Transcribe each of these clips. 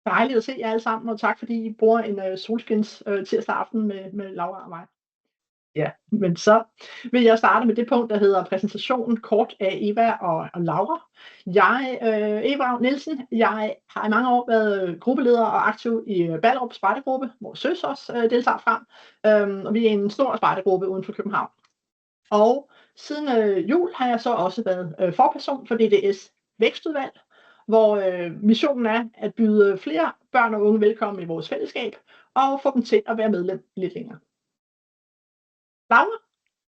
Dejligt at se jer alle sammen, og tak fordi I bruger en solskins tirsdag aften med Laura og mig. Ja, men så vil jeg starte med det punkt, der hedder præsentationen kort af Eva og Laura. Jeg, Eva Nielsen, jeg har i mange år været gruppeleder og aktiv i Ballerup Spejdergruppe, hvor Søs også deltager fra. Og vi er en stor spejdergruppe uden for København. Og siden jul har jeg så også været forperson for DDS Vækstudvalg, hvor missionen er at byde flere børn og unge velkommen i vores fællesskab, og få dem til at være medlem lidt længere. Laura?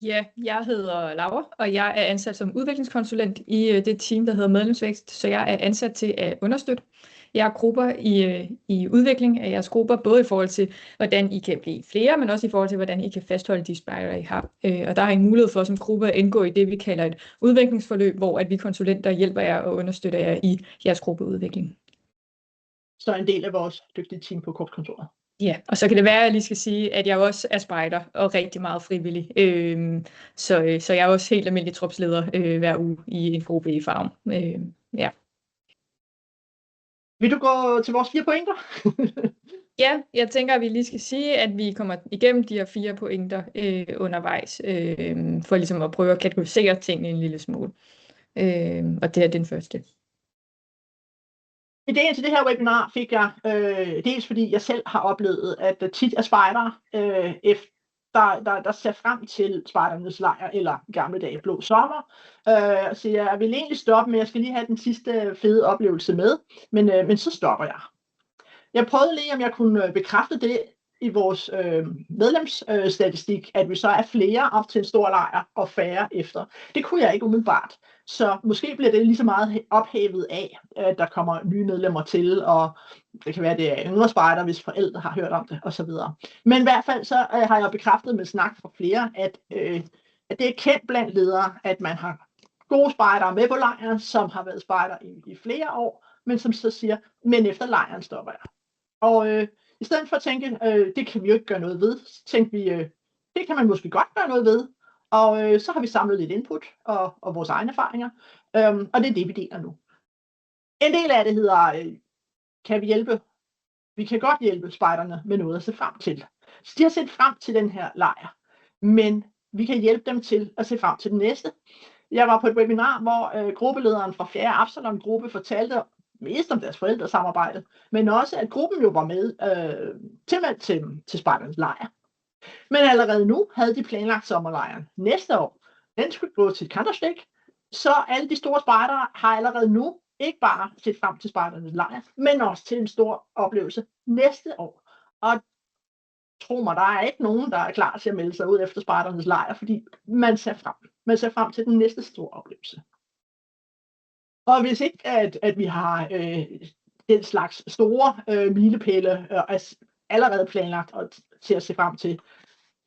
Ja, jeg hedder Laura, og jeg er ansat som udviklingskonsulent i det team, der hedder Medlemsvækst, så jeg er ansat til at understøtte jeres grupper i udvikling af jeres grupper, både i forhold til, hvordan I kan blive flere, men også i forhold til, hvordan I kan fastholde de spejdere, I har. Og der har I mulighed for som gruppe at indgå i det, vi kalder et udviklingsforløb, hvor at vi konsulenter hjælper jer og understøtter jer i jeres gruppeudvikling. Så en del af vores dygtige team på korpskontoret. Ja, og så kan det være, at jeg lige skal sige, at jeg også er spejder og rigtig meget frivillig. Så jeg er også helt almindelig tropsleder hver uge i en gruppe i Farum. Ja. Vil du gå til vores 4 pointer? Ja, jeg tænker, at vi lige skal sige, at vi kommer igennem de her 4 pointer undervejs, for ligesom at prøve at kategorisere tingene en lille smule. Og det er den første. Ideen til det her webinar fik jeg dels fordi jeg selv har oplevet, at tit er spejdere, der ser frem til spejdernes lejr eller gamle dage blå sommer, så jeg vil egentlig stoppe, men jeg skal lige have den sidste fede oplevelse med, men så stopper jeg. Jeg prøvede lige, om jeg kunne bekræfte det i vores medlemsstatistik, at vi så er flere op til en stor lejr og færre efter. Det kunne jeg ikke umiddelbart. Så måske bliver det lige så meget ophævet af, at der kommer nye medlemmer til, og det kan være, det er yngre spejder, hvis forældre har hørt om det, osv. Men i hvert fald så har jeg bekræftet med snak fra flere, at det er kendt blandt ledere, at man har gode spejdere med på lejren, som har været spejder i flere år, men som så siger, men efter lejren stopper jeg. Og i stedet for at tænke, det kan vi jo ikke gøre noget ved, så tænkte vi, det kan man måske godt gøre noget ved. Og så har vi samlet lidt input og vores egne erfaringer, og det er det, vi deler nu. En del af det hedder, kan vi hjælpe? Vi kan godt hjælpe spejderne med noget at se frem til. Så de har set frem til den her lejr, men vi kan hjælpe dem til at se frem til den næste. Jeg var på et webinar, hvor gruppelederen fra 4. Absalon-gruppe fortalte mest om deres forældresamarbejde, men også at gruppen jo var med tilmeldt til spejdernes lejr. Men allerede nu havde de planlagt sommerlejren næste år. Den skulle gå til Kanderstik, så alle de store spejdere har allerede nu ikke bare set frem til spejdernes lejr, men også til en stor oplevelse næste år. Og tro mig, der er ikke nogen, der er klar til at melde sig ud efter spejdernes lejr, fordi man ser frem til den næste store oplevelse. Og hvis ikke, at vi har den slags store milepæle allerede planlagt og til at se frem til,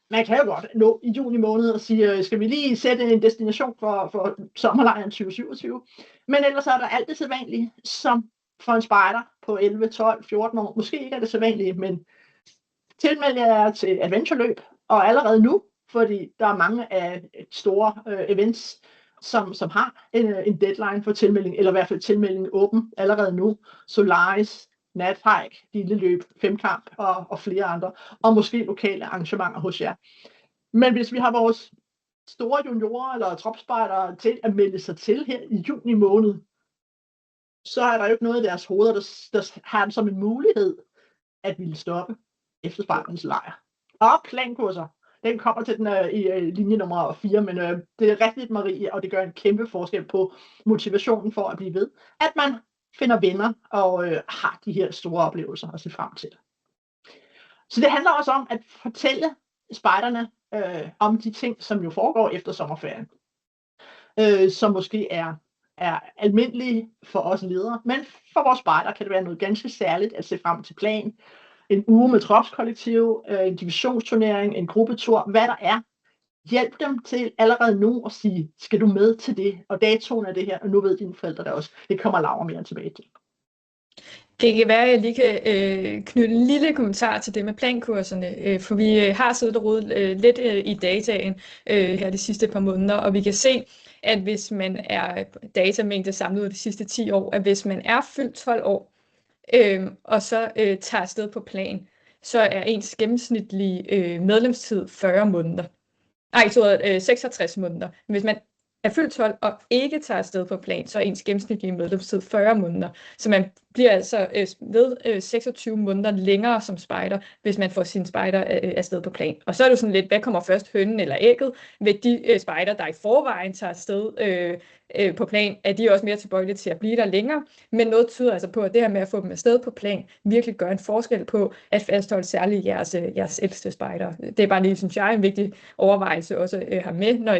man kan jo godt nå i juni måned og sige, skal vi lige sætte en destination for sommerlejren 2027. Men ellers er der alt det sædvanlige, som for en spejder på 11, 12, 14 år, måske ikke er det sædvanlige, men tilmeld jer til adventureløb, og allerede nu, fordi der er mange af store events, som har en deadline for tilmelding, eller i hvert fald tilmelding åben allerede nu. Solaris, Nathike, Lilleløb, Femkamp og flere andre, og måske lokale arrangementer hos jer. Men hvis vi har vores store juniorer eller tropspejdere til at melde sig til her i juni måned, så er der jo ikke noget i deres hoveder, der har det som en mulighed at ville stoppe efter spejdernes lejr. Og plankurser, den kommer til den i linje nummer 4, men det er rigtigt, Marie, og det gør en kæmpe forskel på motivationen for at blive ved, at man finder venner og har de her store oplevelser at se frem til. Så det handler også om at fortælle spejderne om de ting, som jo foregår efter sommerferien, som måske er almindelige for os ledere, men for vores spejder kan det være noget ganske særligt at se frem til plan, en uge med tropskollektiv, en divisionsturnering, en gruppetur, hvad der er. Hjælp dem til allerede nu at sige, skal du med til det, og datoen er det her, og nu ved dine forældre det også. Det kommer Laura mere tilbage til. Det kan være, at jeg lige kan knytte en lille kommentar til det med plankurserne, for vi har siddet og rodet lidt i dataen her de sidste par måneder, og vi kan se, at hvis man er datamængde samlet de sidste 10 år, at hvis man er fyldt 12 år, og så tager afsted på plan, så er ens gennemsnitlige medlemstid 40 måneder. Nej, så 66 måneder. Men hvis man er fyldt 12 og ikke tager afsted på plan, så er ens gennemsnitlige medlemstid 40 måneder. Så man bliver altså ved 26 måneder længere som spejder, hvis man får sin spejder afsted på plan. Og så er det sådan lidt, hvad kommer først, hønen eller ægget? Ved de spejder, der i forvejen tager afsted på plan, er de også mere tilbøjelige til at blive der længere. Men noget tyder altså på, at det her med at få dem afsted på plan virkelig gør en forskel på at fastholde særligt jeres ældste spejder. Det er bare lige, synes jeg, en vigtig overvejelse også have med, når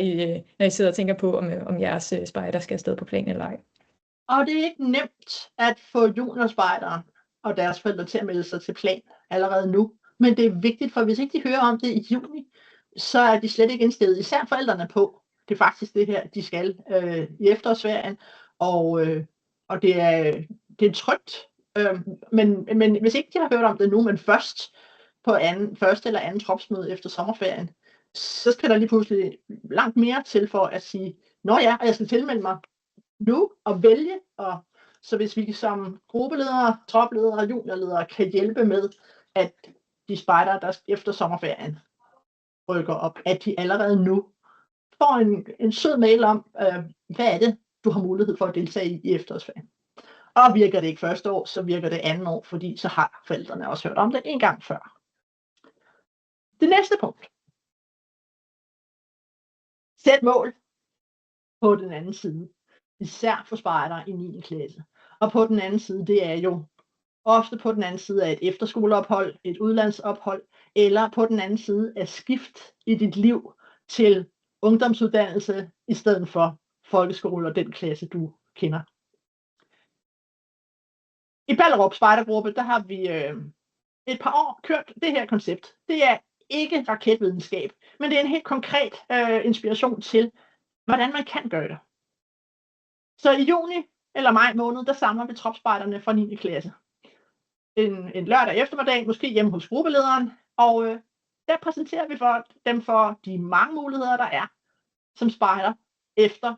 I sidder og tænker på, om jeres spejder skal afsted på plan eller ej. Og det er ikke nemt at få juniorspejdere og deres forældre til at melde sig til plan allerede nu. Men det er vigtigt, for hvis ikke de hører om det i juni, så er de slet ikke indstillet, især forældrene på. Det er faktisk det her, de skal i efterårsferien, og det er trygt. Men hvis ikke de har hørt om det nu, men først på første eller anden tropsmøde efter sommerferien, så skal der lige pludselig langt mere til for at sige, nå ja, og jeg skal tilmelde mig nu og vælge. Og så hvis vi som gruppeledere, tropledere og juniorledere kan hjælpe med, at de spejdere, der efter sommerferien rykker op, at de allerede nu får en sød mail om, hvad er det, du har mulighed for at deltage i efterårsferien. Og virker det ikke første år, så virker det andet år, fordi så har forældrene også hørt om det en gang før. Det næste punkt. Sæt mål på den anden side. Især for spejdere i 9. klasse. Og på den anden side, det er jo ofte på den anden side af et efterskoleophold, et udlandsophold, eller på den anden side af skift i dit liv til ungdomsuddannelse, i stedet for folkeskole og den klasse, du kender. I Ballerup Spejdergruppe, der har vi et par år kørt det her koncept. Det er ikke raketvidenskab, men det er en helt konkret inspiration til, hvordan man kan gøre det. Så i juni eller maj måned, der samler vi tropspejderne fra 9. klasse. En lørdag eftermiddag, måske hjemme hos gruppelederen, og der præsenterer vi dem for de mange muligheder, der er som spejder, efter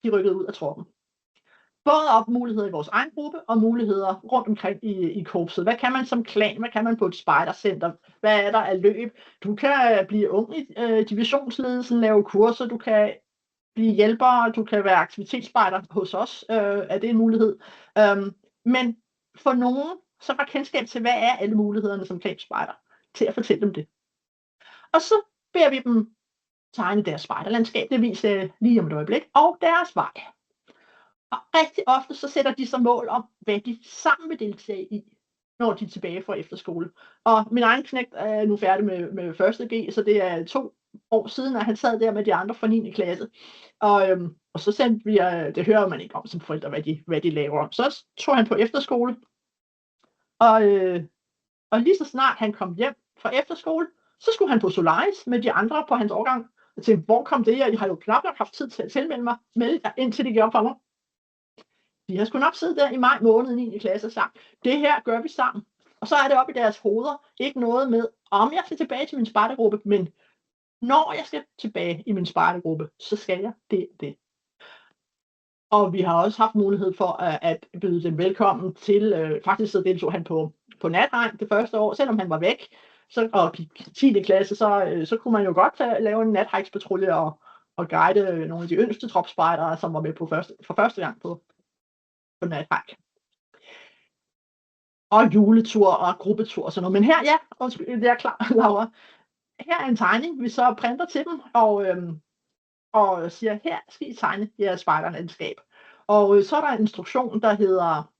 de rykkede ud af troppen. Både op muligheder i vores egen gruppe, og muligheder rundt omkring i korpset. Hvad kan man som klan? Hvad kan man på et spejdercenter? Hvad er der af løb? Du kan blive ung i divisionsledelsen, lave kurser, du kan blive hjælper, du kan være aktivitetsspejder hos os, er det en mulighed. Men for nogen, så var kendskab til, hvad er alle mulighederne som klanspejder, til at fortælle dem det. Og så beder vi dem tegne deres spejderlandskab, det viser jeg lige om et øjeblik, og deres vej. Og rigtig ofte så sætter de sig mål om, hvad de sammen vil deltage i, når de er tilbage fra efterskole. Og min egen knægt er nu færdig med 1. G, så det er 2 år siden, at han sad der med de andre fra 9. klasse. Og så sendte vi, det hører man ikke om som forældre, hvad de laver. Så tog han på efterskole, og lige så snart han kom hjem fra efterskole, så skulle han på Solaris med de andre på hans årgang. Jeg tænkte, hvor kom det? Jeg har jo knap nok haft tid til at tilmelde mig, indtil det gik op for mig. De har sgu nok siddet der i maj måned i 9. klasse og sagt, det her gør vi sammen. Og så er det op i deres hoveder, ikke noget med, om jeg skal tilbage til min spejdergruppe, men når jeg skal tilbage i min spejdergruppe, så skal jeg det. Og vi har også haft mulighed for at byde dem velkommen til, faktisk så deltog han på natregn det første år, selvom han var væk. Og i 10. klasse, så kunne man jo godt lave en nathejkspatrulje og guide nogle af de yngste tropspejdere, som var med for første gang på nathejk. Og juletur og gruppetur og sådan noget. Men her, ja, det er klar, Laura. Her er en tegning, vi så printer til dem, og siger, her skal I tegne jeres spejderlandskab. Og så er der en instruktion, der hedder,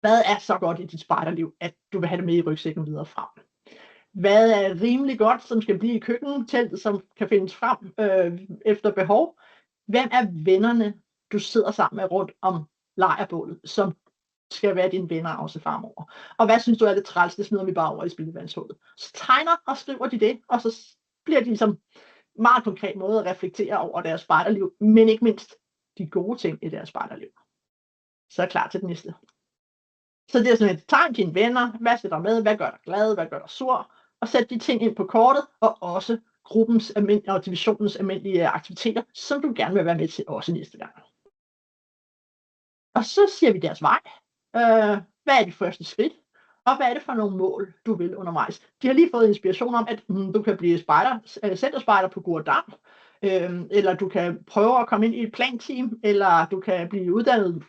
hvad er så godt i dit spejderliv, at du vil have det med i rygsækken videre frem? Hvad er rimelig godt, som skal blive i køkkenteltet, som kan findes frem efter behov? Hvem er vennerne, du sidder sammen med rundt om lejrbålet, som skal være dine venner også fremover? Og hvad synes du er det træls, det smider vi bare over i spildevandshullet. Så tegner og skriver de det, og så bliver de som meget konkret måde at reflektere over deres spejderliv, men ikke mindst de gode ting i deres spejderliv. Så er jeg klar til det næste. Så det er sådan et tegn til dine venner, hvad skal der med, hvad gør dig glad, hvad gør dig sur, og sæt de ting ind på kortet, og også gruppens og divisionens almindelige aktiviteter, som du gerne vil være med til også næste gang. Og så siger vi deres vej. Hvad er de første skridt? Og hvad er det for nogle mål, du vil undervejs? De har lige fået inspiration om, at du kan blive centerspejder på Gurdam, eller du kan prøve at komme ind i et planteam, eller du kan blive uddannet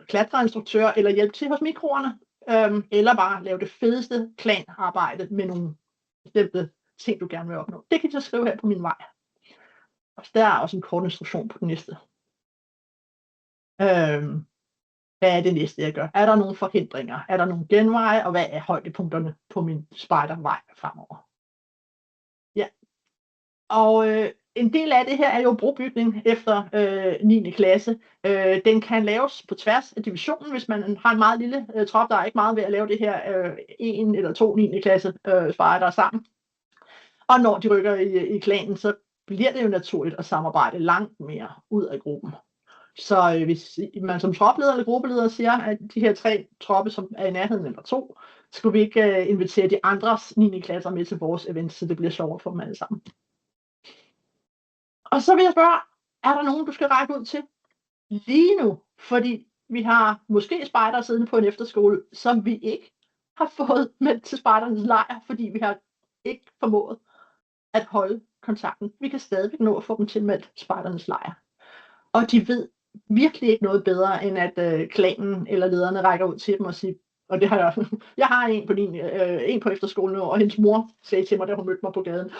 klatreinstruktør, eller hjælpe til hos mikroerne, eller bare lave det fedeste planarbejde med nogle bestemte ting, du gerne vil opnå. Det kan jeg så skrive her på min vej. Og der er også en kort instruktion på den næste. Hvad er det næste, jeg gør? Er der nogle forhindringer? Er der nogle genveje? Og hvad er højdepunkterne på min spejdervej fremover? Ja. Og en del af det her er jo brobygning efter 9. klasse. Den kan laves på tværs af divisionen, hvis man har en meget lille trop. Der er ikke meget ved at lave det her 1 eller 2 9. klasse spejdere sammen. Og når de rykker i klanen, så bliver det jo naturligt at samarbejde langt mere ud af gruppen. Så hvis man som tropleder eller gruppeleder siger, at de her 3 troppe, som er i nærheden eller 2, skulle vi ikke invitere de andres 9. klasser med til vores event, så det bliver sjovere for dem alle sammen. Og så vil jeg spørge, er der nogen, du skal række ud til lige nu? Fordi vi har måske spejdere siddende på en efterskole, som vi ikke har fået med til spejdernes lejr, fordi vi har ikke formået at holde kontakten. Vi kan stadigvæk nå at få dem tilmeldt spejdernes lejr. Og de ved virkelig ikke noget bedre, end at klanen eller lederne rækker ud til dem og siger, og det har jeg har en på efterskolen nu, og hendes mor sagde til mig, da hun mødte mig på gaden.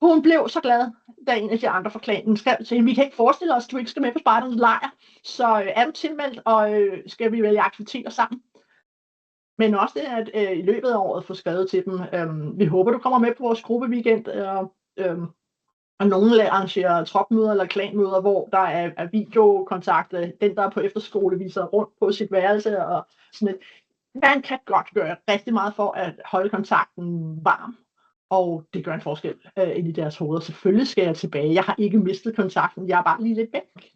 Hun blev så glad, da en af de andre fra klanen skrev til hende, vi kan ikke forestille os, at du ikke skal med på spejdernes lejr, så er du tilmeldt, og skal vi vælge aktiviteter sammen. Men også det, at i løbet af året få skrevet til dem, vi håber, du kommer med på vores gruppeweekend, og nogen arrangerer tropmøder eller klanmøder, hvor der er videokontakt. Den, der er på efterskole, viser rundt på sit værelse. Og sådan et. Man kan godt gøre rigtig meget for at holde kontakten varm. Og det gør en forskel ind i deres hoveder. Selvfølgelig skal jeg tilbage. Jeg har ikke mistet kontakten. Jeg er bare lige lidt væk.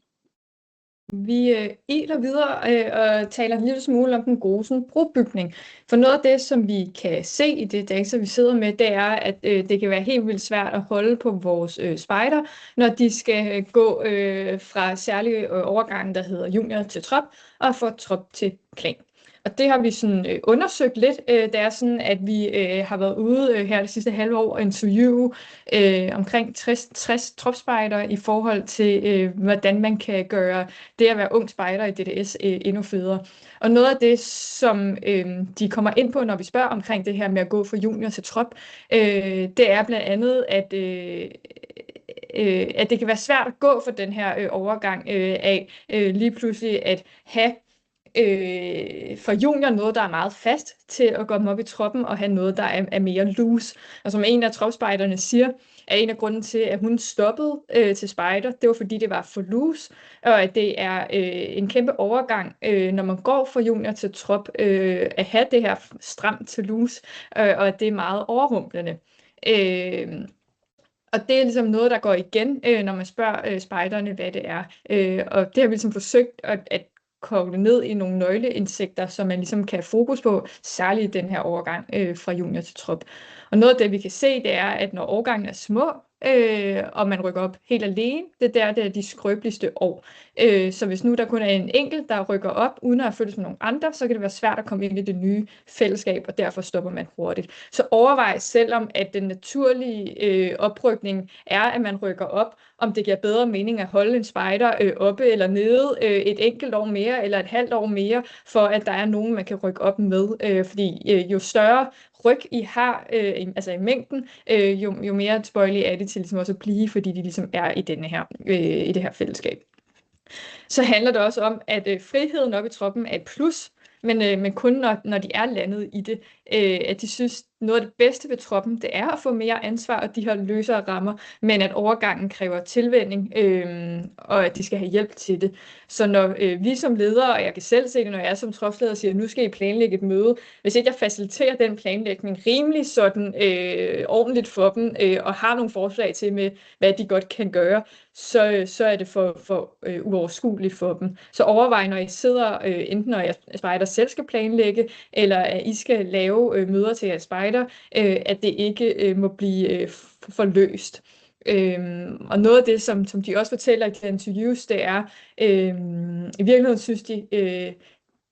Vi iler videre og taler en lille smule om den gode brobygning. For noget af det, som vi kan se i det data, vi sidder med, det er, at det kan være helt vildt svært at holde på vores spejder, når de skal gå fra særlige overgangen, der hedder junior til trop, og fra trop til klan. Og det har vi sådan undersøgt lidt. Det er sådan, at vi har været ude her det sidste halve år og interviewe omkring 60 tropspejdere i forhold til, hvordan man kan gøre det at være ung spejder i DDS endnu federe. Og noget af det, som de kommer ind på, når vi spørger omkring det her med at gå fra junior til trop, det er blandt andet, at det kan være svært at gå for den her overgang af lige pludselig at have for junior noget, der er meget fast til at komme op i troppen og have noget, der er mere loose. Og som en af tropspejderne siger, er en af grunden til, at hun stoppede til spejder, det var fordi det var for loose, og at det er en kæmpe overgang, når man går fra junior til trop, at have det her stramt til loose, og at det er meget overrumplende. Og det er ligesom noget, der går igen, når man spørger spejderne, hvad det er. Og det har vi ligesom forsøgt at kogle ned i nogle nøgleindsigter, som man ligesom kan have fokus på, særligt i den her overgang fra junior til trop. Og noget af det, vi kan se, det er, at når årgangen er små, og man rykker op helt alene, det er de skrøbeligste år. Så hvis nu der kun er en enkelt, der rykker op, uden at følges med nogle andre, så kan det være svært at komme ind i det nye fællesskab, og derfor stopper man hurtigt. Så overvej selvom, at den naturlige oprykning er, at man rykker op, om det giver bedre mening at holde en spejder oppe eller nede et enkelt år mere, eller et halvt år mere, for at der er nogen, man kan rykke op med. Fordi jo større ryg I har, altså i mængden, jo mere tilbøjelige er det til ligesom også at blive, fordi de ligesom er i det her fællesskab. Så handler det også om, at friheden op i troppen er et plus, men kun når de er landet i det, at de synes, noget af det bedste ved troppen, det er at få mere ansvar, og de har løsere rammer, men at overgangen kræver tilvænning, og at de skal have hjælp til det. Så når vi som ledere, og jeg kan selv se det, når jeg er som tropsleder, siger, nu skal I planlægge et møde, hvis ikke jeg faciliterer den planlægning rimelig sådan ordentligt for dem, og har nogle forslag til med, hvad de godt kan gøre, så er det for uoverskueligt for dem. Så overvej, når I sidder, enten når jeg spejder selv skal planlægge, eller at I skal lave møder til jeres spejder, at det ikke må blive forløst. Og noget af det, som de også fortæller i de interviews, det er, i virkeligheden synes de,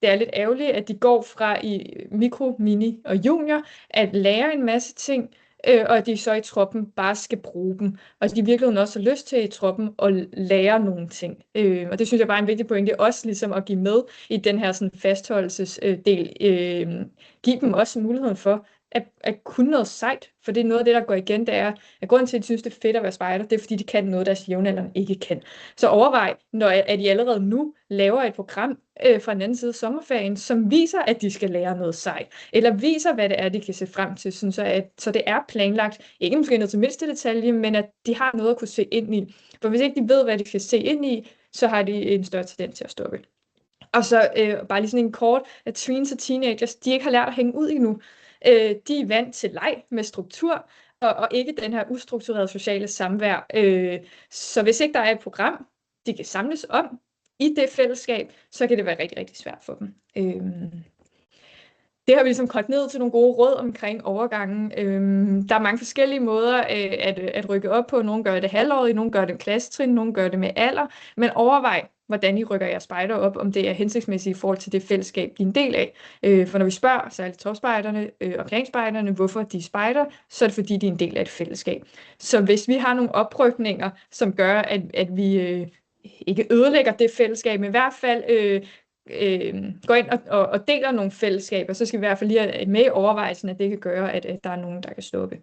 det er lidt ærgerligt, at de går fra i mikro, mini og junior at lære en masse ting, og at de så i troppen bare skal bruge dem. Og de virkelig også har lyst til i troppen at lære nogle ting. Og det synes jeg bare er en vigtig pointe, også ligesom at give med i den her sådan, fastholdelsesdel. Give dem også muligheden for at kunne noget sejt, for det er noget af det, der går igen, det er, at grunden til, at de synes, det er fedt at være spejder, det er, fordi de kan noget, deres jævnaldrende ikke kan. Så overvej, at de allerede nu laver et program fra den anden side af sommerferien, som viser, at de skal lære noget sejt, eller viser, hvad det er, de kan se frem til, så det er planlagt, ikke måske noget til mindste detalje, men at de har noget at kunne se ind i. For hvis ikke de ved, hvad de kan se ind i, så har de en større tendens til at stoppe. Og så bare lige sådan en kort, at tweens og teenagers, de ikke har lært at hænge ud endnu. De er vant til leg med struktur, og ikke den her ustrukturerede sociale samvær. Så hvis ikke der er et program, de kan samles om i det fællesskab, så kan det være rigtig, rigtig svært for dem. Det har vi ligesom kogt ned til nogle gode råd omkring overgangen. Der er mange forskellige måder at rykke op på. Nogle gør det halvårigt, nogle gør det klassetrin, nogle gør det med alder. Men overvej, hvordan I rykker jeres spejder op, om det er hensigtsmæssigt i forhold til det fællesskab, de er en del af. For når vi spørger særligt topspejderne og planspejderne, hvorfor de spejder, så er det fordi, de er en del af et fællesskab. Så hvis vi har nogle oprykninger, som gør, at vi ikke ødelægger det fællesskab, men i hvert fald går ind og deler nogle fællesskaber, så skal vi i hvert fald lige have med i overvejelsen, at det kan gøre, at der er nogen, der kan stoppe.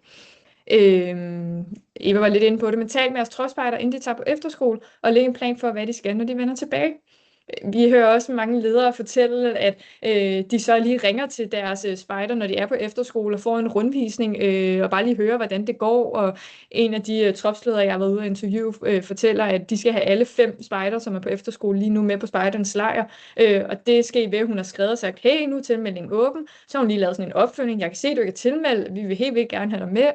Eva var lidt inde på det, men tal med jeres tropspejder, inden de tager på efterskole, og lægge en plan for, hvad de skal, når de vender tilbage. Vi hører også mange ledere fortælle, at de så lige ringer til deres spejder, når de er på efterskole, og får en rundvisning, og bare lige høre, hvordan det går. Og en af de tropsledere, jeg har været ude at interviewe, fortæller, at de skal have alle 5 spejder, som er på efterskole lige nu, med på spejdernes lejr. Og det skal I ved, hun har skrevet og sagt, hey, nu er tilmeldingen åben. Så har hun lige lavet sådan en opfølgning. Jeg kan se, at du ikke er tilmeldt. Vi vil helt vildt gerne have dig med.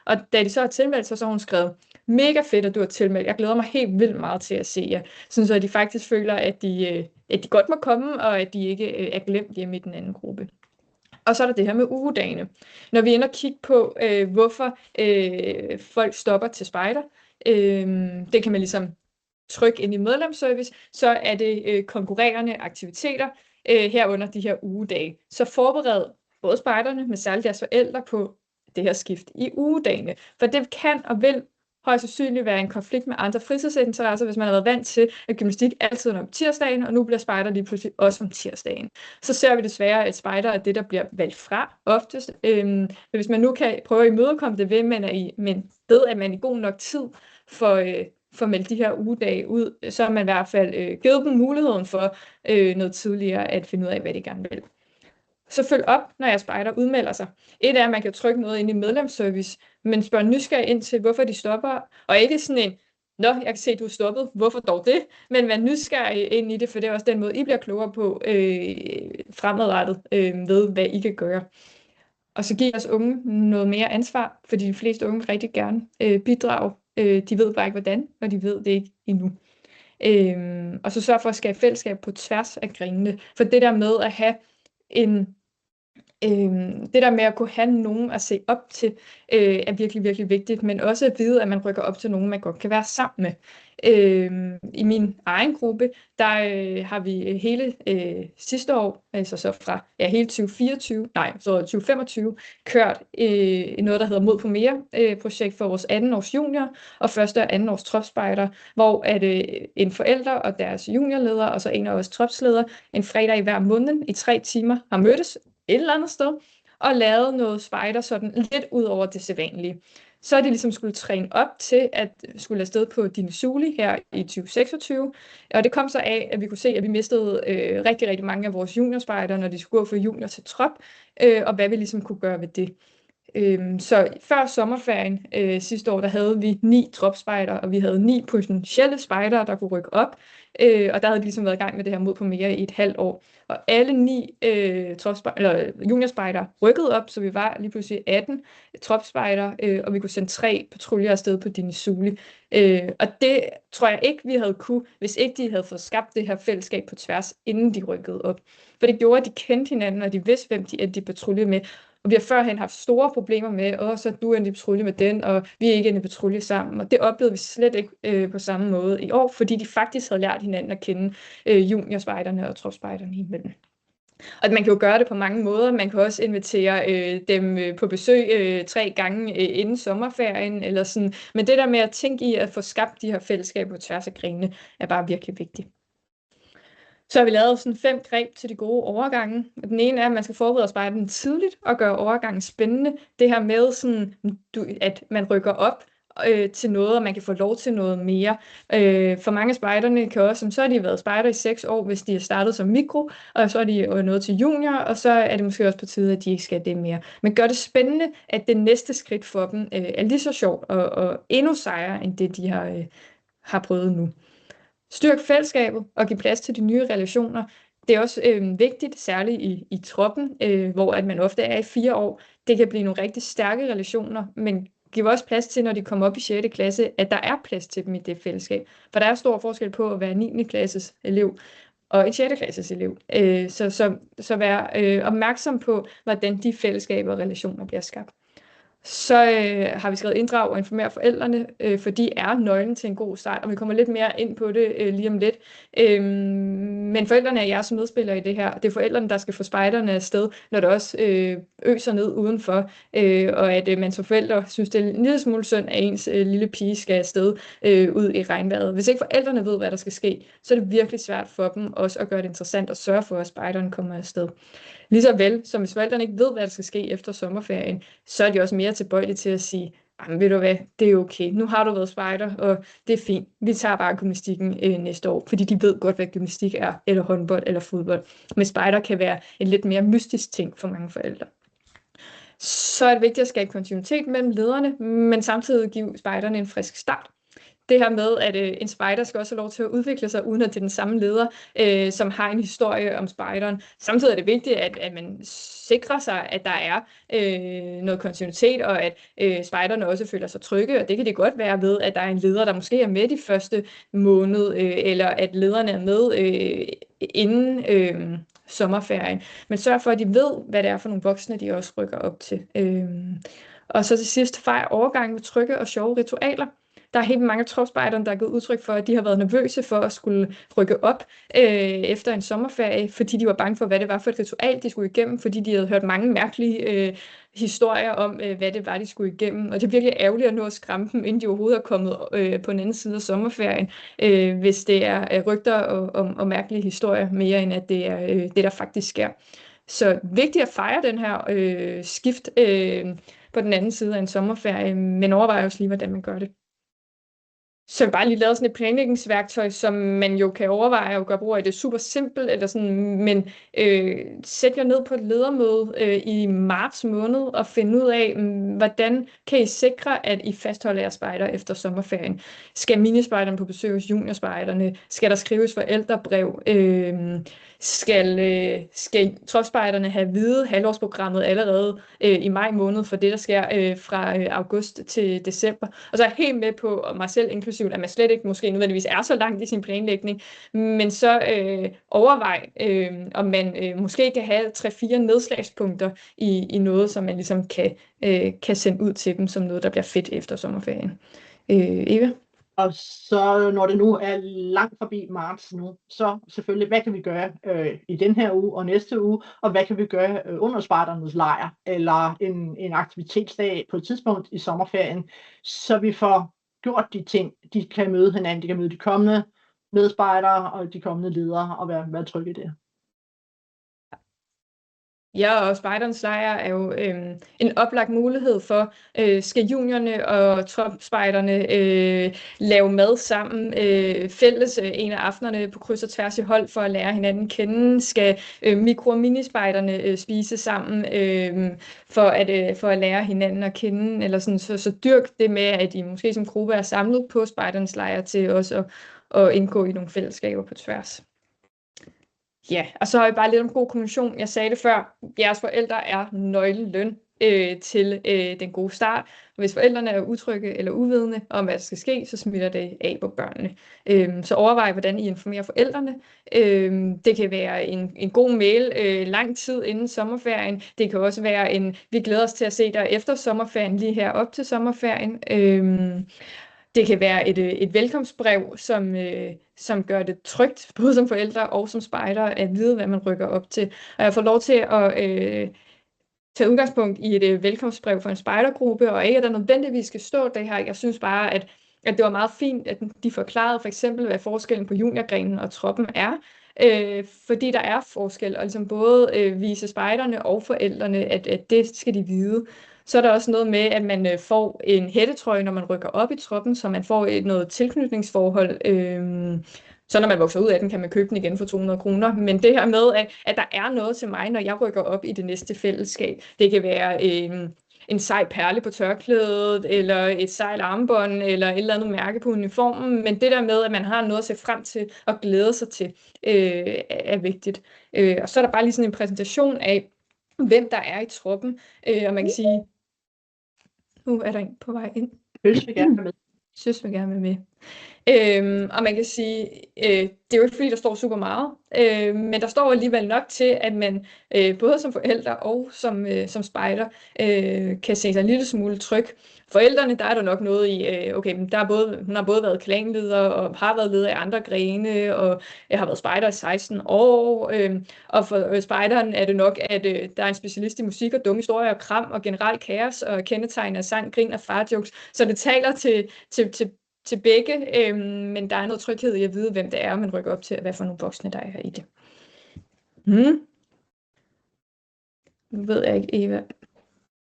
Og da de så har tilmeldt sig, så har hun skrevet, mega fedt, at du har tilmeldt. Jeg glæder mig helt vildt meget til at se jer. Sådan så de faktisk føler, at de godt må komme, og at de ikke er glemt hjemme i den anden gruppe. Og så er der det her med ugedagene. Når vi ender og kigge på, hvorfor folk stopper til spejder, det kan man ligesom trykke ind i medlemsservice, så er det konkurrerende aktiviteter herunder de her ugedage. Så forbered både spejderne, men særligt deres forældre på det her skift i ugedagene. For det kan og vil højst sandsynligt være en konflikt med andre fritidsinteresser, hvis man har været vant til, at gymnastik altid er om tirsdagen, og nu bliver spejder lige pludselig også om tirsdagen. Så ser vi desværre, at spejder er det, der bliver valgt fra oftest. Men hvis man nu kan prøve at imødekomme det ved, men ved, at man i god nok tid får meldt de her ugedage ud, så har man i hvert fald givet dem muligheden for noget tidligere at finde ud af, hvad de gerne vil. Så følg op, når jeres spejder udmelder sig. Et er, at man kan trykke noget ind i medlemsservice, men spørg nysgerrig ind til, hvorfor de stopper, og ikke sådan en, nå, jeg kan se, at du er stoppet, hvorfor dog det? Men vær nysgerrig ind i det, for det er også den måde, I bliver klogere på fremadrettet ved, hvad I kan gøre. Og så giv jeres unge noget mere ansvar, fordi de fleste unge rigtig gerne bidrage. De ved bare ikke, hvordan, og de ved det ikke endnu. Og så sørg for at skabe fællesskab på tværs af grenene. For det der med at have det der med at kunne have nogen at se op til, er virkelig, virkelig vigtigt, men også at vide, at man rykker op til nogen, man godt kan være sammen med. I min egen gruppe, der har vi hele sidste år, altså så fra hele 2025, kørt noget, der hedder Mod på Mere projekt for vores 18-års junior og første og anden års tropspejder, hvor at en forælder og deres juniorleder, og så en af vores tropsleder, en fredag i hver måned i 3 timer har mødtes et eller andet sted, og lavet noget spejder sådan lidt ud over det sædvanlige. Så er det ligesom skulle træne op til at skulle afsted på Dinisuli her i 2026. Og det kom så af, at vi kunne se, at vi mistede rigtig, rigtig mange af vores juniorspejder, når de skulle gå fra junior til trop, og hvad vi ligesom kunne gøre ved det. Så før sommerferien sidste år, der havde vi 9 tropspejder, og vi havde 9 potentielle spejdere, der kunne rykke op. Og der havde de ligesom været i gang med det her Mod på Mere i et halvt år. Og alle 9 juniorspejder rykkede op, så vi var lige pludselig 18 tropspejder, og vi kunne sende 3 patruljer afsted på Dinisuli. Og det tror jeg ikke, vi havde kunne, hvis ikke de havde fået skabt det her fællesskab på tværs, inden de rykkede op. For det gjorde, at de kendte hinanden, og de vidste, hvem de patruljede med. Og vi har førhen haft store problemer med, så du er en patrulje med den, og vi er ikke en patrulje sammen. Og det oplevede vi slet ikke på samme måde i år, fordi de faktisk havde lært hinanden at kende juniorspejderne og tropspejderne imellem. Og man kan jo gøre det på mange måder. Man kan også invitere dem på besøg 3 gange inden sommerferien, eller sådan. Men det der med at tænke i at få skabt de her fællesskaber på tværs af grenene, er bare virkelig vigtigt. Så har vi lavet sådan 5 greb til de gode overgange. Den ene er, at man skal forberede spejderne tidligt og gøre overgangen spændende. Det her med, sådan, at man rykker op til noget, og man kan få lov til noget mere. For mange af spejderne kan også, så har de været spejder i 6 år, hvis de er startet som mikro, og så er de nået til junior, og så er det måske også på tide, at de ikke skal det mere. Men gør det spændende, at det næste skridt for dem er lige så sjovt og endnu sejere, end det de har prøvet nu. Styrk fællesskabet og give plads til de nye relationer. Det er også vigtigt, særligt i troppen, hvor at man ofte er i 4 år. Det kan blive nogle rigtig stærke relationer, men giv også plads til, når de kommer op i 6. klasse, at der er plads til dem i det fællesskab. For der er stor forskel på at være 9. klasses elev og en 6. klasses elev. Så vær opmærksom på, hvordan de fællesskaber og relationer bliver skabt. Så har vi skrevet inddrag og informere forældrene, for de er nøglen til en god start, og vi kommer lidt mere ind på det lige om lidt. Men forældrene er jeres medspillere i det her. Det er forældrene, der skal få spejderne afsted, når det også øser ned udenfor, og at man som forældre synes, det er en lille smule synd, at ens lille pige skal afsted ud i regnvejret. Hvis ikke forældrene ved, hvad der skal ske, så er det virkelig svært for dem også at gøre det interessant og sørge for, at spejderne kommer afsted. Ligeså vel, som hvis forældrene ikke ved, hvad der skal ske efter sommerferien, så er de også mere tilbøjelige til at sige, ved du hvad, det er okay, nu har du været spejder, og det er fint, vi tager bare gymnastikken næste år, fordi de ved godt, hvad gymnastik er, eller håndbold, eller fodbold. Men spejder kan være en lidt mere mystisk ting for mange forældre. Så er det vigtigt at skabe kontinuitet mellem lederne, men samtidig give spejderne en frisk start. Det her med, at en spejder skal også have lov til at udvikle sig, uden at det er den samme leder, som har en historie om spejderen. Samtidig er det vigtigt, at man sikrer sig, at der er noget kontinuitet, og at spejderne også føler sig trygge, og det kan det godt være ved, at der er en leder, der måske er med de første måned, eller at lederne er med inden sommerferien. Men sørg for, at de ved, hvad det er for nogle voksne, de også rykker op til. Og så til sidst, fejr overgang med trygge og sjove ritualer. Der er helt mange tropspejdere, der har givet udtryk for, at de har været nervøse for at skulle rykke op efter en sommerferie, fordi de var bange for, hvad det var for et ritual, de skulle igennem, fordi de havde hørt mange mærkelige historier om, hvad det var, de skulle igennem. Og det er virkelig ærgerligt at nå at skræmme dem, inden de overhovedet er kommet på den anden side af sommerferien, hvis det er rygter og mærkelige historier, mere end at det er det, der faktisk sker. Så vigtigt at fejre den her skift på den anden side af en sommerferie, men overvej også lige, hvordan man gør det. Så vi bare lige lavet sådan et planlægningsværktøj, som man jo kan overveje at gøre brug af. Det er super simpelt, eller sådan, men sæt jer ned på et ledermøde i marts måned og finde ud af, hvordan kan I sikre, at I fastholder jeres spejder efter sommerferien. Skal minispejderne på besøg hos juniorspejderne? Skal der skrives forældrebrev? Skal tropspejderne have hvide halvårsprogrammet allerede i maj måned for det, der sker fra august til december? Og så er jeg helt med på, og mig selv inklusivt, at man slet ikke måske nødvendigvis er så langt i sin planlægning, men så overvej, om man måske kan have 3-4 nedslagspunkter i noget, som man ligesom kan sende ud til dem som noget, der bliver fedt efter sommerferien. Eva? Og så når det nu er langt forbi marts nu, så selvfølgelig, hvad kan vi gøre i den her uge og næste uge, og hvad kan vi gøre under spejdernes lejr, eller en aktivitetsdag på et tidspunkt i sommerferien, så vi får gjort de ting, de kan møde hinanden, de kan møde de kommende medspejdere og de kommende ledere, og være trygge i det. Ja, og spejderens lejr er jo en oplagt mulighed for, skal juniorerne og tropspejderne lave mad sammen fælles en af aftenerne på kryds og tværs i hold for at lære hinanden kende? Skal mikro- og minispejderne spise sammen for at lære hinanden at kende? Eller sådan, så dyrk det med, at I måske som gruppe er samlet på spejderens lejr til også at indgå i nogle fællesskaber på tværs. Ja, og så har vi bare lidt om god kommunikation. Jeg sagde det før, jeres forældre er nøglen til den gode start. Og hvis forældrene er utrygge eller uvidende om, hvad der skal ske, så smitter det af på børnene. Så overvej, hvordan I informerer forældrene. Det kan være en god mail lang tid inden sommerferien. Det kan også være vi glæder os til at se dig efter sommerferien, lige her op til sommerferien. Det kan være et velkomstbrev, som gør det trygt, både som forældre og som spejder, at vide, hvad man rykker op til. Og jeg får lov til at tage udgangspunkt i et velkomstbrev for en spejdergruppe, og ikke at der nødvendigvis skal stå det her. Jeg synes bare, at det var meget fint, at de forklarede for eksempel, hvad forskellen på juniorgrenen og troppen er. Fordi der er forskel, og ligesom både vise spejderne og forældrene, at det skal de vide. Så er der også noget med, at man får en hættetrøje, når man rykker op i troppen, så man får noget tilknytningsforhold. Så når man vokser ud af den, kan man købe den igen for 200 kroner. Men det her med, at der er noget til mig, når jeg rykker op i det næste fællesskab. Det kan være en sej perle på tørklædet, eller et sejt armbånd, eller et eller andet mærke på uniformen. Men det der med, at man har noget at se frem til og glæde sig til, er vigtigt. Og så er der bare lige sådan en præsentation af, hvem der er i truppen. Og man kan sige, nu er der en på vej ind. Søs vil gerne være med. Søs vil gerne være med. Og man kan sige, det er jo ikke fordi, der står super meget, men der står alligevel nok til, at man både som forældre og som spejder kan se sig en lille smule tryg. Forældrene, der er der nok noget i, okay, men hun har både været klanleder og har været leder i andre grene, og jeg har været spejder i 16 år, og for spejderen er det nok, at der er en specialist i musik og dumme historier og kram og generelt kaos og kendetegn af sang, grin og farjokes, så det taler til begge, men der er noget tryghed i at vide, hvem det er, man rykker op til, og hvad for nogle voksne, der er i det. Nu ved jeg ikke, Eva.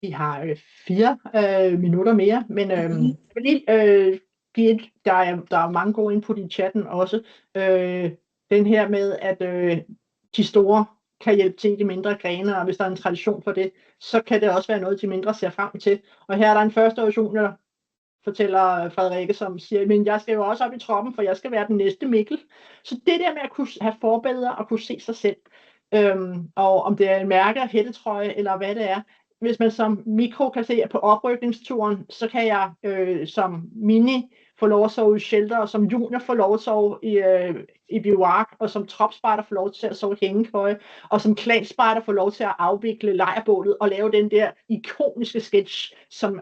Vi har 4 minutter mere, men jeg vil lige give der er mange gode input i chatten også. Den her med, at de store kan hjælpe til de mindre grene, og hvis der er en tradition for det, så kan det også være noget, de mindre ser frem til. Og her er der en første version, der fortæller Frederikke, som siger, men jeg skal jo også op i troppen, for jeg skal være den næste Mikkel. Så det der med at kunne have forbilleder og kunne se sig selv, og om det er en mærke, hættetrøje eller hvad det er, hvis man som mikro kan se, at på oprykningsturen, så kan jeg som mini få lov at sove i shelter, og som junior få lov at sove i bivouac, og som tropspejder få lov til at sove i hængekøje, og som klanspejder få lov til at afvikle lejrbålet og lave den der ikoniske sketch, som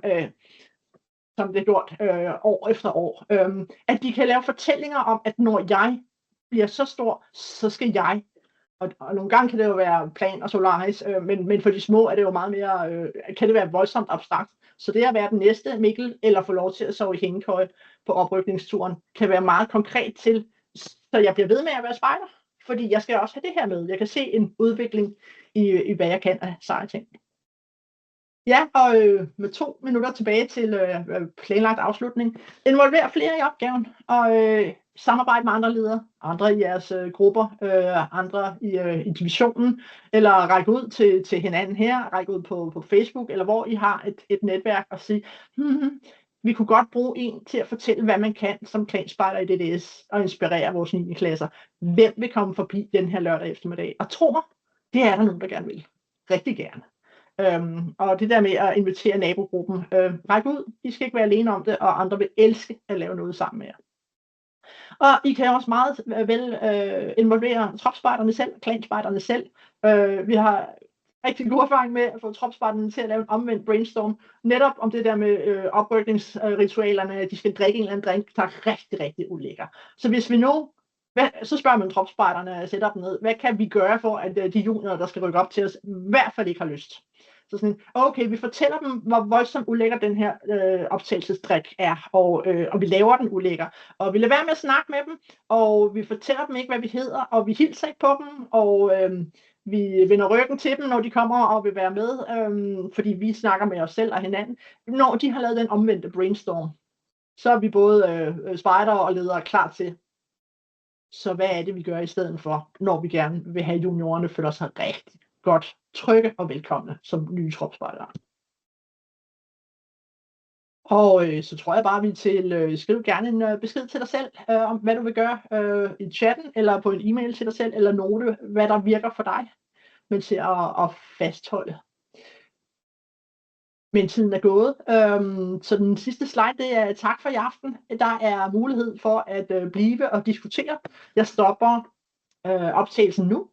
det er gjort år efter år. At de kan lave fortællinger om, at når jeg bliver så stor, så skal jeg. Og nogle gange kan det jo være Plan og Solaris, men for de små er det jo meget mere, kan det være voldsomt abstrakt. Så det at være den næste Mikkel, eller få lov til at sove i hængekøje på oprykningsturen, kan være meget konkret til, så jeg bliver ved med at være spejder. Fordi jeg skal også have det her med. Jeg kan se en udvikling i hvad jeg kan af seje ting. Ja, og med 2 minutter tilbage til planlagt afslutning. Involver flere i opgaven, og samarbejde med andre ledere, andre i jeres grupper, andre i divisionen, eller række ud til hinanden her, række ud på Facebook, eller hvor I har et netværk, og sige, vi kunne godt bruge en til at fortælle, hvad man kan som klanspejder i DDS, og inspirere vores 9. klasser. Hvem vil komme forbi den her lørdag eftermiddag? Og tro mig, det er der nogen, der gerne vil. Rigtig gerne. Og det der med at invitere nabogruppen, ræk ud, I skal ikke være alene om det, og andre vil elske at lave noget sammen med jer. Og I kan også meget vel involvere tropspejderne selv, klanspejderne selv. Vi har rigtig god erfaring med at få tropspejderne til at lave en omvendt brainstorm, netop om det der med oprykningsritualerne, at de skal drikke en eller anden drink, der er rigtig, rigtig ulækker. Så hvis vi nu så spørger man tropspejderne at sætte op ned, hvad kan vi gøre for, at de juniorer, der skal rykke op til os, i hvert fald ikke har lyst. Så sådan, okay, vi fortæller dem, hvor voldsomt ulækker den her optagelsesdrik er, og vi laver den ulækker. Og vi lader være med at snakke med dem, og vi fortæller dem ikke, hvad vi hedder, og vi hilser ikke på dem, og vi vender ryggen til dem, når de kommer og vil være med, fordi vi snakker med os selv og hinanden. Når de har lavet den omvendte brainstorm, så er vi både spejdere og ledere klar til. Så hvad er det, vi gør i stedet for, når vi gerne vil have juniorerne føler sig rigtig godt trygge og velkomne som nye tropspejdere. Og så tror jeg bare, vi skriv gerne en besked til dig selv, om hvad du vil gøre i chatten, eller på en e-mail til dig selv, eller note, hvad der virker for dig, men til at fastholde. Men tiden er gået, så den sidste slide, det er tak for i aften. Der er mulighed for at blive og diskutere. Jeg stopper optagelsen nu,